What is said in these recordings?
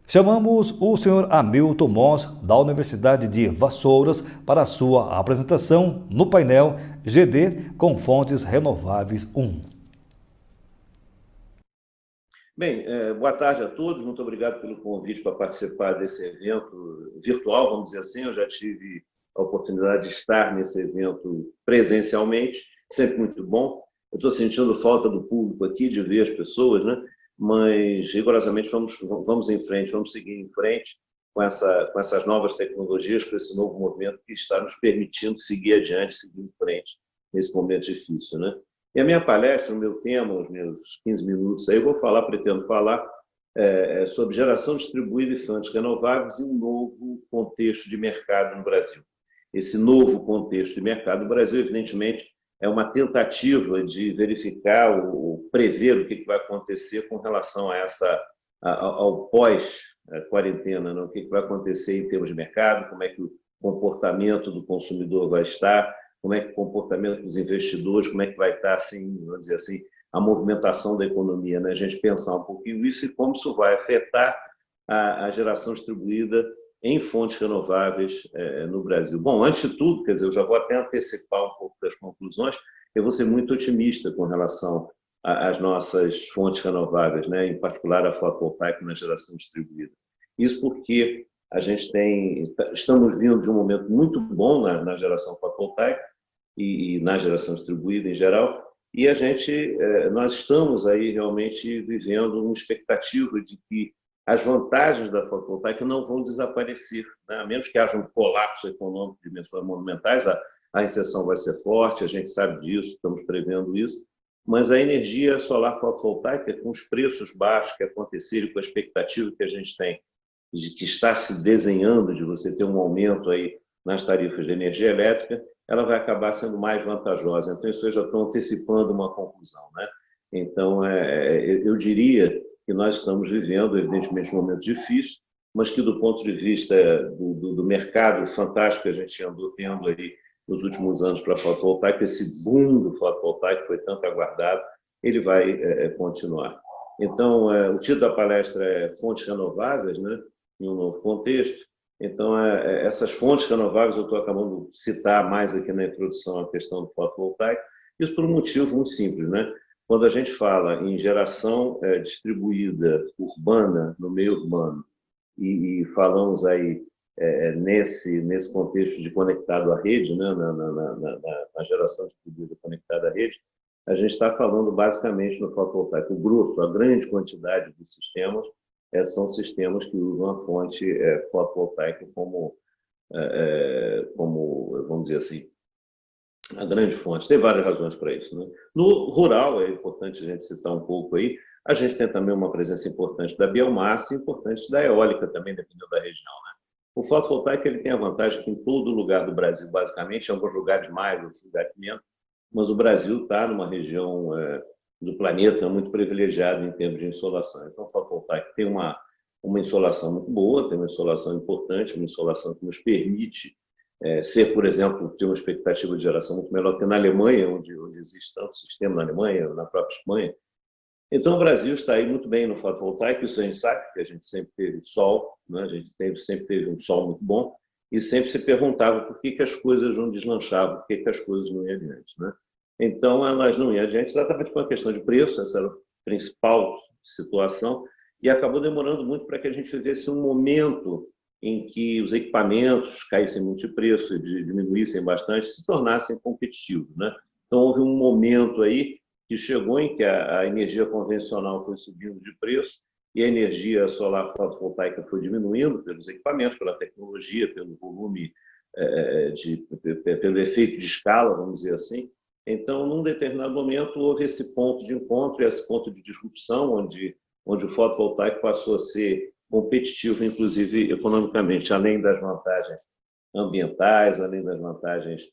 Chamamos o senhor Hamilton Mons, da Universidade de Vassouras, para a sua apresentação no painel GD com Fontes Renováveis 1. Bem, boa tarde a todos, muito obrigado pelo convite para participar desse evento virtual, vamos dizer assim. Eu já tive a oportunidade de estar nesse evento presencialmente, sempre muito bom. Eu estou sentindo falta do público aqui, de ver as pessoas, né? Mas rigorosamente vamos em frente, vamos seguir em frente com essas novas tecnologias, com esse novo movimento que está nos permitindo seguir adiante, seguir em frente nesse momento difícil, né? E a minha palestra, o meu tema, os meus 15 minutos aí, pretendo falar sobre geração distribuída e fontes renováveis e um novo contexto de mercado no Brasil. Esse novo contexto de mercado no Brasil, evidentemente, é uma tentativa de verificar ou prever o que vai acontecer com relação ao pós-quarentena, né? O que vai acontecer em termos de mercado, como é que o comportamento do consumidor vai estar, como é que o comportamento dos investidores, como é que vai estar, assim, vamos dizer assim, a movimentação da economia, né? A gente pensar um pouquinho isso e como isso vai afetar a geração distribuída em fontes renováveis no Brasil. Bom, antes de tudo, quer dizer, eu já vou até antecipar um pouco das conclusões, eu vou ser muito otimista com relação às nossas fontes renováveis, né? Em particular a fotovoltaica na geração distribuída. Isso porque estamos vindo de um momento muito bom na geração fotovoltaica, e na geração distribuída em geral, e nós estamos aí realmente vivendo uma expectativa de que as vantagens da fotovoltaica não vão desaparecer, né? A menos que haja um colapso econômico de dimensões monumentais, a recessão vai ser forte, a gente sabe disso, estamos prevendo isso, mas a energia solar fotovoltaica, com os preços baixos que aconteceram, com a expectativa que a gente tem de que está se desenhando de você ter um aumento aí nas tarifas de energia elétrica, ela vai acabar sendo mais vantajosa. Então, isso eu já estou antecipando uma conclusão, né? Então, eu diria que nós estamos vivendo, evidentemente, um momento difícil, mas que, do ponto de vista do mercado fantástico que a gente andou tendo aí nos últimos anos para a fotovoltaica, esse boom do fotovoltaico que foi tanto aguardado, ele vai continuar. Então, o título da palestra é Fontes Renováveis, né, em um novo contexto. Então, essas fontes renováveis, eu estou acabando de citar mais aqui na introdução a questão do fotovoltaico, isso por um motivo muito simples, né? Quando a gente fala em geração distribuída urbana, no meio urbano, e falamos aí nesse contexto de conectado à rede, né? Na geração distribuída conectada à rede, a gente está falando basicamente no fotovoltaico. O grosso, a grande quantidade de sistemas, são sistemas que usam a fonte fotovoltaica como, vamos dizer assim, a grande fonte. Tem várias razões para isso, né? No rural, é importante a gente citar um pouco aí, a gente tem também uma presença importante da biomassa e importante da eólica também, dependendo da região, né? O fotovoltaico ele tem a vantagem que em todo lugar do Brasil, basicamente, em alguns lugares mais, outros lugares menos, mas o Brasil está numa região do planeta muito privilegiada em termos de insolação. Então, o fotovoltaico tem uma insolação muito boa, tem uma insolação importante, uma insolação que nos permite ser, por exemplo, ter uma expectativa de geração muito melhor que na Alemanha, onde existe tanto sistema, na Alemanha, na própria Espanha. Então, o Brasil está aí muito bem no fotovoltaico, isso a gente sabe, porque a gente sempre teve sol, né? A gente sempre teve um sol muito bom, e sempre se perguntava por que as coisas não deslanchavam, por que as coisas não iam adiante, né? Então, elas não iam adiante exatamente por uma questão de preço, essa era a principal situação, e acabou demorando muito para que a gente vivesse um momento em que os equipamentos caíssem muito de preço, diminuíssem bastante, se tornassem competitivos, né? Então, houve um momento aí que chegou em que a energia convencional foi subindo de preço e a energia solar fotovoltaica foi diminuindo pelos equipamentos, pela tecnologia, pelo volume, pelo efeito de escala, vamos dizer assim. Então, num determinado momento, houve esse ponto de encontro e esse ponto de disrupção, onde o fotovoltaico passou a ser competitivo, inclusive economicamente, além das vantagens ambientais, além das vantagens,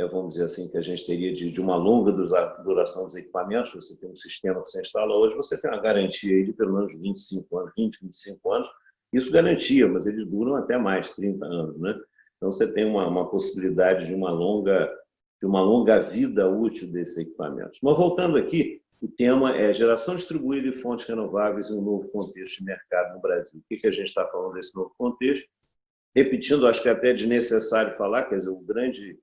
vamos dizer assim, que a gente teria de uma longa duração dos equipamentos. Você tem um sistema que você instala hoje, você tem uma garantia aí de pelo menos 25 anos, 20, 25 anos, isso garantia, mas eles duram até mais, 30 anos, né? Então, você tem uma possibilidade de uma longa vida útil desses equipamentos. Mas voltando aqui, O tema é geração distribuída e fontes renováveis em um novo contexto de mercado no Brasil. O que a gente está falando desse novo contexto? Repetindo, acho que é até desnecessário falar, quer dizer, o grande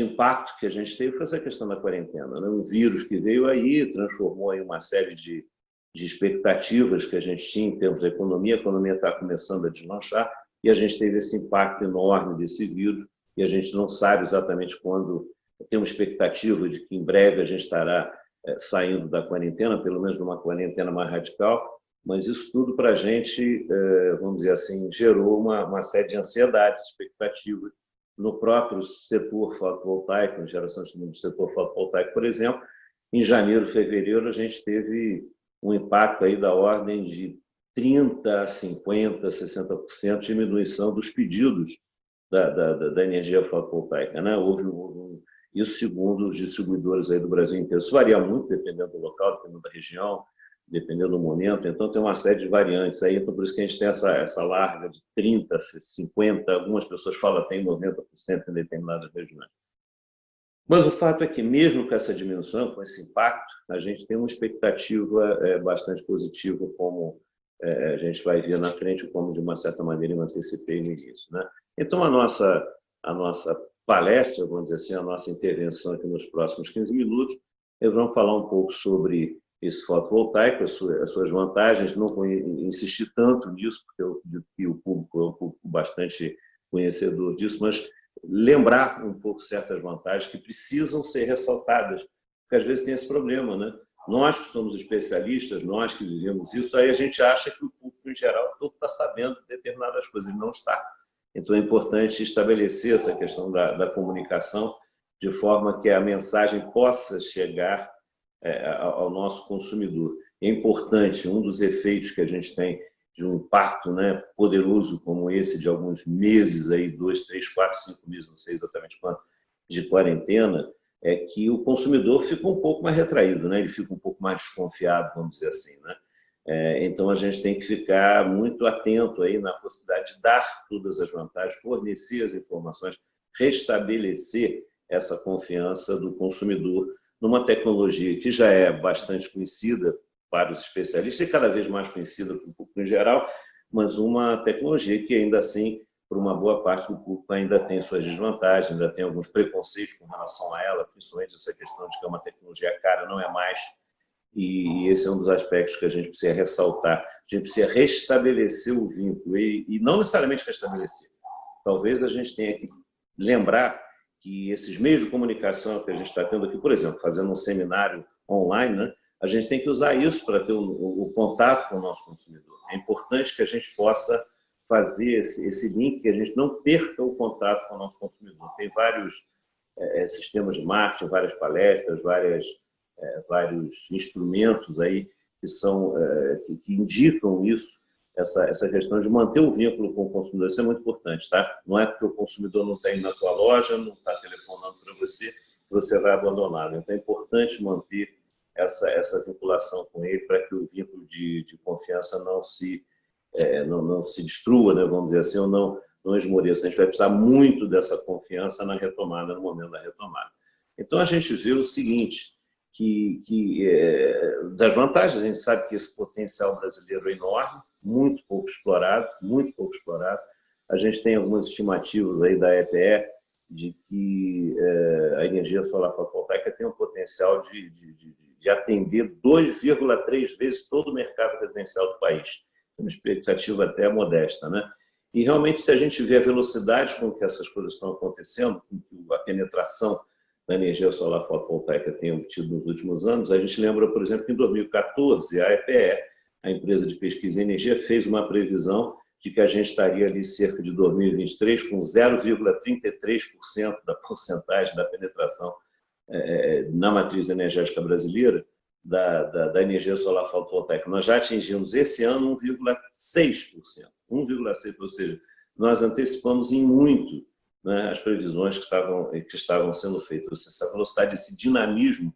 impacto que a gente teve foi essa questão da quarentena, né? Um vírus que veio aí, transformou aí uma série de expectativas que a gente tinha em termos da economia. A economia está começando a deslanchar e a gente teve esse impacto enorme desse vírus e a gente não sabe exatamente quando. Tem uma expectativa de que em breve a gente estará saindo da quarentena, pelo menos numa quarentena mais radical, mas isso tudo para a gente, vamos dizer assim, gerou uma série de ansiedades, expectativas no próprio setor fotovoltaico, na geração do setor fotovoltaico, por exemplo. Em janeiro, fevereiro, a gente teve um impacto aí da ordem de 30%, 50%, 60% de diminuição dos pedidos da energia fotovoltaica, né? Isso segundo os distribuidores aí do Brasil inteiro. Isso varia muito, dependendo do local, dependendo da região, dependendo do momento. Então, tem uma série de variantes aí. Então, por isso que a gente tem essa larga de 30%, 50%, algumas pessoas falam até em 90% em determinadas regiões. Mas o fato é que, mesmo com essa diminuição, com esse impacto, a gente tem uma expectativa bastante positiva, como a gente vai ver na frente, como, de uma certa maneira, eu antecipei no início, né? Então, a nossa palestra, vamos dizer assim, a nossa intervenção aqui nos próximos 15 minutos, eu vou falar um pouco sobre esse fotovoltaico, as suas vantagens. Não vou insistir tanto nisso, porque eu acredito que o público é um público bastante conhecedor disso, mas lembrar um pouco certas vantagens que precisam ser ressaltadas, porque às vezes tem esse problema, né? Nós que somos especialistas, nós que vivemos isso, aí a gente acha que o público em geral todo está sabendo de determinadas coisas, ele não está. Então é importante estabelecer essa questão da comunicação de forma que a mensagem possa chegar ao nosso consumidor. É importante, um dos efeitos que a gente tem de um impacto, né, poderoso como esse de alguns meses, aí, 2, 3, 4, 5 meses, não sei exatamente quanto, de quarentena, é que o consumidor fica um pouco mais retraído, né? Ele fica um pouco mais desconfiado, vamos dizer assim, né? Então, a gente tem que ficar muito atento aí na possibilidade de dar todas as vantagens, fornecer as informações, restabelecer essa confiança do consumidor numa tecnologia que já é bastante conhecida para os especialistas e cada vez mais conhecida para o público em geral, mas uma tecnologia que, ainda assim, por uma boa parte do público, ainda tem suas desvantagens, ainda tem alguns preconceitos com relação a ela, principalmente essa questão de que é uma tecnologia cara, não é mais. E esse é um dos aspectos que a gente precisa ressaltar. A gente precisa restabelecer o vínculo e não necessariamente restabelecer. Talvez a gente tenha que lembrar que esses meios de comunicação que a gente está tendo aqui, por exemplo, fazendo um seminário online, né, a gente tem que usar isso para ter o contato com o nosso consumidor. É importante que a gente possa fazer esse link, que a gente não perca o contato com o nosso consumidor. Tem vários sistemas de marketing, várias palestras, vários instrumentos aí que indicam isso, essa questão de manter o vínculo com o consumidor. Isso é muito importante, tá? Não é porque o consumidor não está indo na tua loja, não está telefonando para você, que você vai abandoná-lo. Então é importante manter essa vinculação com ele para que o vínculo de confiança não se destrua, né, vamos dizer assim, ou não esmoreça. A gente vai precisar muito dessa confiança na retomada, no momento da retomada. Então a gente vê o seguinte, das vantagens, a gente sabe que esse potencial brasileiro é enorme, muito pouco explorado, muito pouco explorado. A gente tem algumas estimativas aí da EPE de que a energia solar fotovoltaica tem um potencial de atender 2,3 vezes todo o mercado residencial do país. Uma expectativa até modesta, né? E realmente, se a gente vê a velocidade com que essas coisas estão acontecendo, com que a penetração da energia solar fotovoltaica tem obtido nos últimos anos, a gente lembra, por exemplo, que em 2014 a EPE, a empresa de pesquisa em energia, fez uma previsão de que a gente estaria ali cerca de 2023 com 0,33% da porcentagem da penetração na matriz energética brasileira da energia solar fotovoltaica. Nós já atingimos esse ano 1,6%, ou seja, nós antecipamos em muito, né, as previsões que estavam sendo feitas. Essa velocidade, esse dinamismo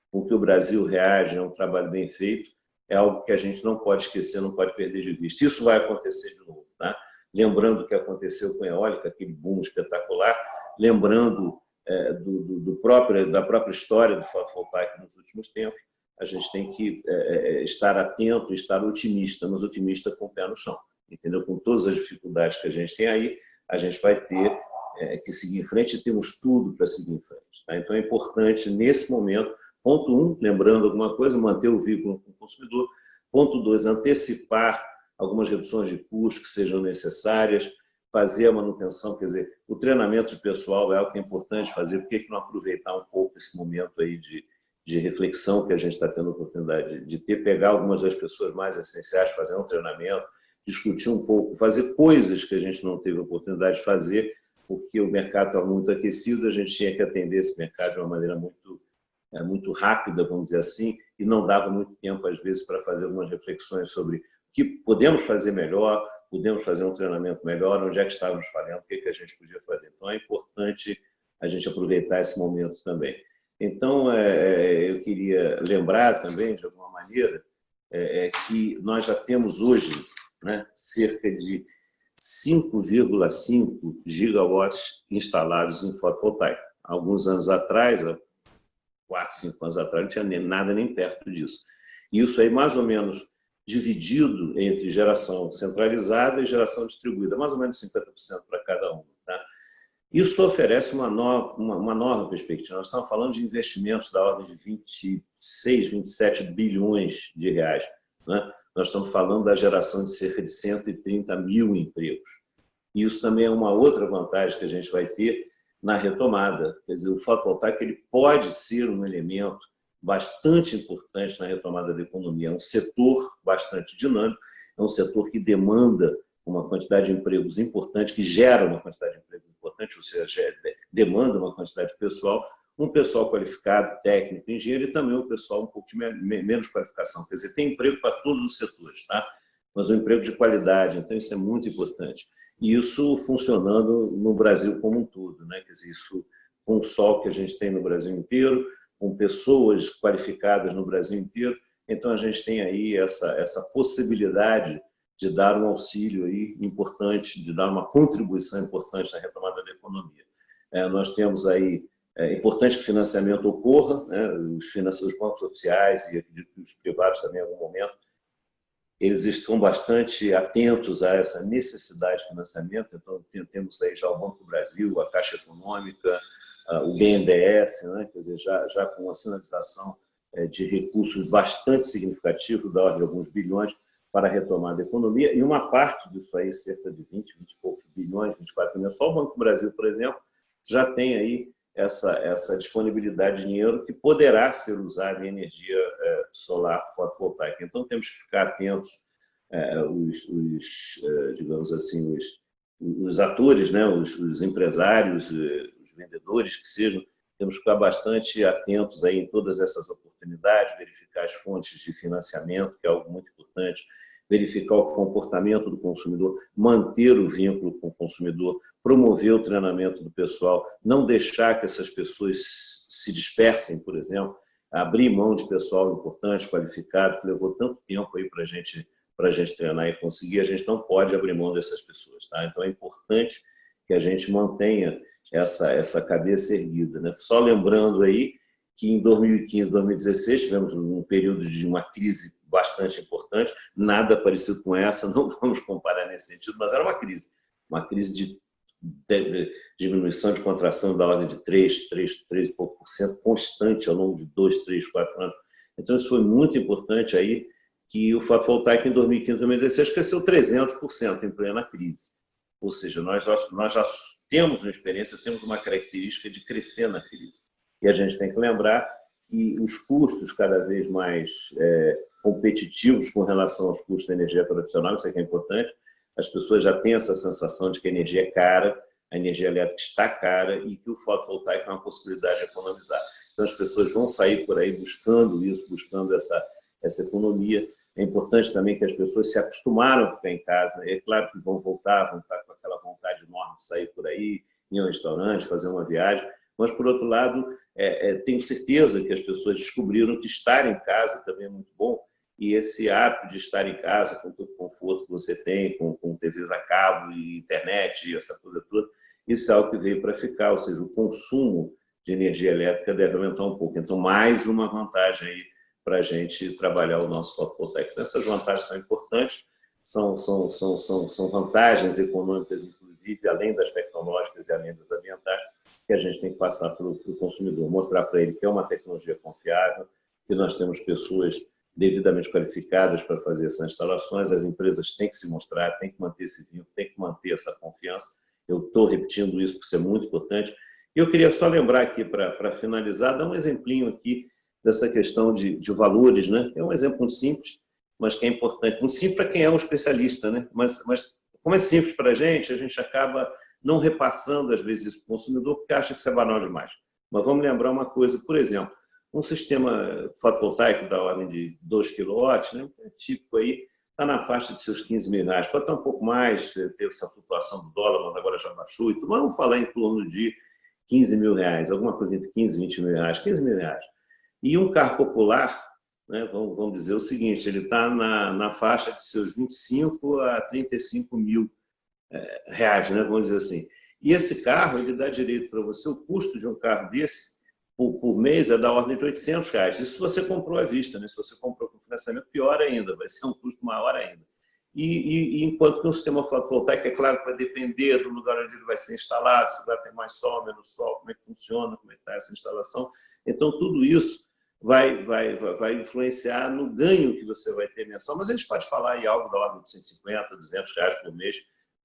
com que o Brasil reage a um trabalho bem feito é algo que a gente não pode esquecer, não pode perder de vista. Isso vai acontecer de novo, tá? Lembrando o que aconteceu com a eólica, aquele boom espetacular, lembrando da própria história do fotovoltaico nos últimos tempos, a gente tem que estar atento, estar otimista, mas otimista com o pé no chão, entendeu? Com todas as dificuldades que a gente tem aí, a gente vai ter que seguir em frente e temos tudo para seguir em frente. Tá? Então é importante, nesse momento, ponto 1, lembrando alguma coisa, manter o vínculo com o consumidor. Ponto 2, antecipar algumas reduções de custos que sejam necessárias, fazer a manutenção, quer dizer, o treinamento de pessoal é algo que é importante fazer, por que não aproveitar um pouco esse momento aí de reflexão que a gente está tendo a oportunidade de ter, pegar algumas das pessoas mais essenciais, fazer um treinamento, discutir um pouco, fazer coisas que a gente não teve a oportunidade de fazer, porque o mercado estava muito aquecido, a gente tinha que atender esse mercado de uma maneira muito rápida, vamos dizer assim, e não dava muito tempo, às vezes, para fazer algumas reflexões sobre o que podemos fazer melhor, podemos fazer um treinamento melhor, onde é que estávamos falhando, o que a gente podia fazer. Então, é importante a gente aproveitar esse momento também. Então, eu queria lembrar também, de alguma maneira, que nós já temos hoje, né, cerca de 5,5 gigawatts instalados em fotovoltaico. Há alguns anos atrás, há 4, 5 anos atrás, não tinha nada nem perto disso. Isso aí, mais ou menos, dividido entre geração centralizada e geração distribuída, mais ou menos 50% para cada um. Tá? Isso oferece uma nova perspectiva. Nós estamos falando de investimentos da ordem de 26, 27 bilhões de reais. Né? Nós estamos falando da geração de cerca de 130 mil empregos. E isso também é uma outra vantagem que a gente vai ter na retomada. Quer dizer, o fotovoltaico ele pode ser um elemento bastante importante na retomada da economia. É um setor bastante dinâmico, é um setor que demanda uma quantidade de empregos importante, que gera uma quantidade de empregos importante, ou seja, demanda uma quantidade de pessoal, um pessoal qualificado, técnico, engenheiro, e também um pessoal um pouco de menos qualificação. Quer dizer, tem emprego para todos os setores, tá? Mas um emprego de qualidade, então isso é muito importante. E isso funcionando no Brasil como um todo, né? Quer dizer, isso com o sol que a gente tem no Brasil inteiro, com pessoas qualificadas no Brasil inteiro, então a gente tem aí essa possibilidade de dar um auxílio aí importante, de dar uma contribuição importante na retomada da economia. Nós temos aí, é importante que o financiamento ocorra, né? Os bancos oficiais e acredito que os privados também em algum momento, eles estão bastante atentos a essa necessidade de financiamento, então temos aí já o Banco do Brasil, a Caixa Econômica, o BNDES, né? Quer dizer, já com uma sinalização de recursos bastante significativos, da ordem de alguns bilhões, para a retomada da economia, e uma parte disso aí, cerca de 20 e poucos bilhões, 24 bilhões, só o Banco do Brasil, por exemplo, já tem aí essa disponibilidade de dinheiro que poderá ser usada em energia solar fotovoltaica. Então, temos que ficar atentos, digamos assim, os atores, né, os empresários, os vendedores que sejam, temos que ficar bastante atentos aí em todas essas oportunidades, verificar as fontes de financiamento, que é algo muito importante, verificar o comportamento do consumidor, manter o vínculo com o consumidor, promover o treinamento do pessoal, não deixar que essas pessoas se dispersem, por exemplo, abrir mão de pessoal importante, qualificado, que levou tanto tempo aí para a gente treinar e conseguir, a gente não pode abrir mão dessas pessoas. Tá? Então é importante que a gente mantenha essa cabeça erguida. Né? Só lembrando aí que em 2015, 2016, tivemos um período de uma crise bastante importante, nada parecido com essa, não vamos comparar nesse sentido, mas era uma crise de diminuição de contração da ordem de 3 e pouco por cento, constante ao longo de 2, 3, 4 anos. Então, isso foi muito importante aí, que o fotovoltaico em 2015, 2016 cresceu 300% em plena crise. Ou seja, nós já temos uma experiência, temos uma característica de crescer na crise. E a gente tem que lembrar que os custos cada vez mais competitivos com relação aos custos da energia tradicional, isso aqui é importante, as pessoas já têm essa sensação de que a energia é cara, a energia elétrica está cara e que o fotovoltaico é uma possibilidade de economizar. Então as pessoas vão sair por aí buscando isso, buscando essa economia. É importante também que as pessoas se acostumaram a ficar em casa. É claro que vão estar com aquela vontade enorme de sair por aí, ir a um restaurante, fazer uma viagem, mas, por outro lado, tenho certeza que as pessoas descobriram que estar em casa também é muito bom, e esse hábito de estar em casa, com todo o conforto que você tem, com TVs a cabo e internet e essa coisa toda, isso é algo que veio para ficar, ou seja, o consumo de energia elétrica deve aumentar um pouco. Então, mais uma vantagem aí para a gente trabalhar o nosso fotovoltaico. Essas vantagens são importantes, são vantagens econômicas, inclusive, além das tecnológicas e além das ambientais, que a gente tem que passar para o consumidor, mostrar para ele que é uma tecnologia confiável, que nós temos pessoas devidamente qualificadas para fazer essas instalações, as empresas têm que se mostrar, têm que manter esse vínculo, têm que manter essa confiança. Eu estou repetindo isso porque isso é muito importante. E eu queria só lembrar aqui, para finalizar, dar um exemplinho aqui dessa questão de valores, né? É um exemplo muito simples, mas que é importante. Muito simples para quem é um especialista, né? Mas como é simples para a gente acaba não repassando, às vezes, isso para o consumidor, porque acha que isso é banal demais. Mas vamos lembrar uma coisa, por exemplo, um sistema fotovoltaico da ordem de 2 kW, né? Típico aí, está na faixa de seus 15 mil reais. Pode estar um pouco mais, ter essa flutuação do dólar, mas agora já baixou. Então, vamos falar em torno de 15 mil reais, alguma coisa entre 15 e 20 mil reais, 15 mil reais. E um carro popular, né, vamos dizer o seguinte, ele está na faixa de seus 25 a 35 mil reais, né, vamos dizer assim. E esse carro, ele dá direito para você, o custo de um carro desse, por mês, é da ordem de 800 reais. Isso se você comprou à vista, né? Se você comprou com financiamento, pior ainda, vai ser um custo maior ainda. E enquanto que um sistema fotovoltaico, é claro que vai depender do lugar onde ele vai ser instalado, se vai ter mais sol, menos sol, como é que funciona, como é que está essa instalação. Então, tudo isso vai influenciar no ganho que você vai ter mensal, mas a gente pode falar em algo da ordem de 150, 200 reais por mês,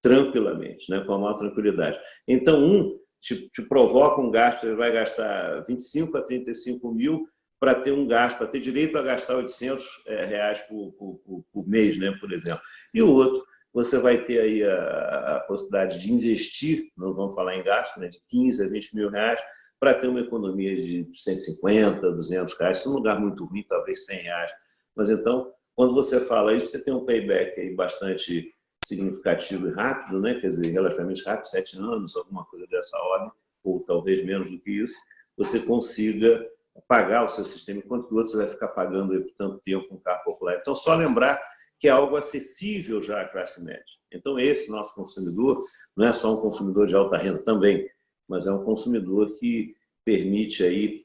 tranquilamente, né? Com a maior tranquilidade. Então, te provoca um gasto, ele vai gastar 25 a 35 mil para ter um gasto, para ter direito a gastar 800 reais por mês, né, por exemplo. E o outro, você vai ter aí a possibilidade de investir, não vamos falar em gasto, né, de 15 a 20 mil reais, para ter uma economia de 150, 200 reais, se um lugar muito ruim, talvez 100 reais. Mas então, quando você fala isso, você tem um payback aí bastante significativo e rápido, né? Quer dizer, relativamente rápido, 7 anos, alguma coisa dessa ordem, ou talvez menos do que isso, você consiga pagar o seu sistema, enquanto que o outro você vai ficar pagando por tanto tempo com um carro popular. Então, só lembrar que é algo acessível já à classe média. Então, esse nosso consumidor não é só um consumidor de alta renda também, mas é um consumidor que permite aí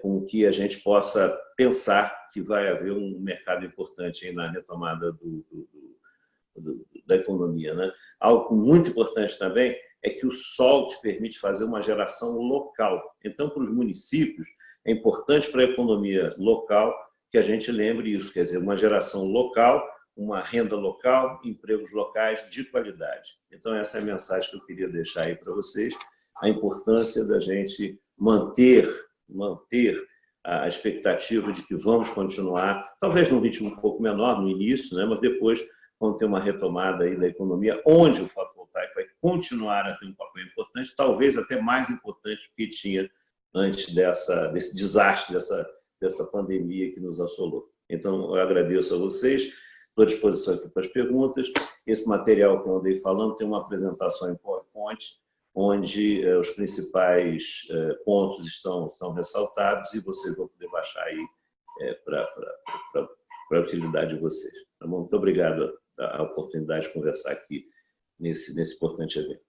com que a gente possa pensar que vai haver um mercado importante aí na retomada da economia, né? Algo muito importante também é que o sol te permite fazer uma geração local. Então, para os municípios, é importante para a economia local que a gente lembre isso, quer dizer, uma geração local, uma renda local, empregos locais de qualidade. Então, essa é a mensagem que eu queria deixar aí para vocês, a importância da gente manter a expectativa de que vamos continuar, talvez num ritmo um pouco menor no início, né, mas depois vamos ter uma retomada aí da economia, onde o fotovoltaico vai continuar a ter um papel importante, talvez até mais importante do que tinha antes desse desastre, dessa pandemia que nos assolou. Então, eu agradeço a vocês, estou à disposição aqui para as perguntas. Esse material que eu andei falando tem uma apresentação em PowerPoint, onde os principais pontos estão ressaltados e vocês vão poder baixar aí para a utilidade de vocês. Tá bom? Muito obrigado a oportunidade de conversar aqui nesse importante evento.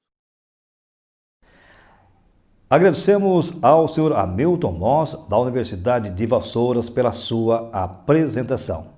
Agradecemos ao senhor Hamilton Moss, da Universidade de Vassouras, pela sua apresentação.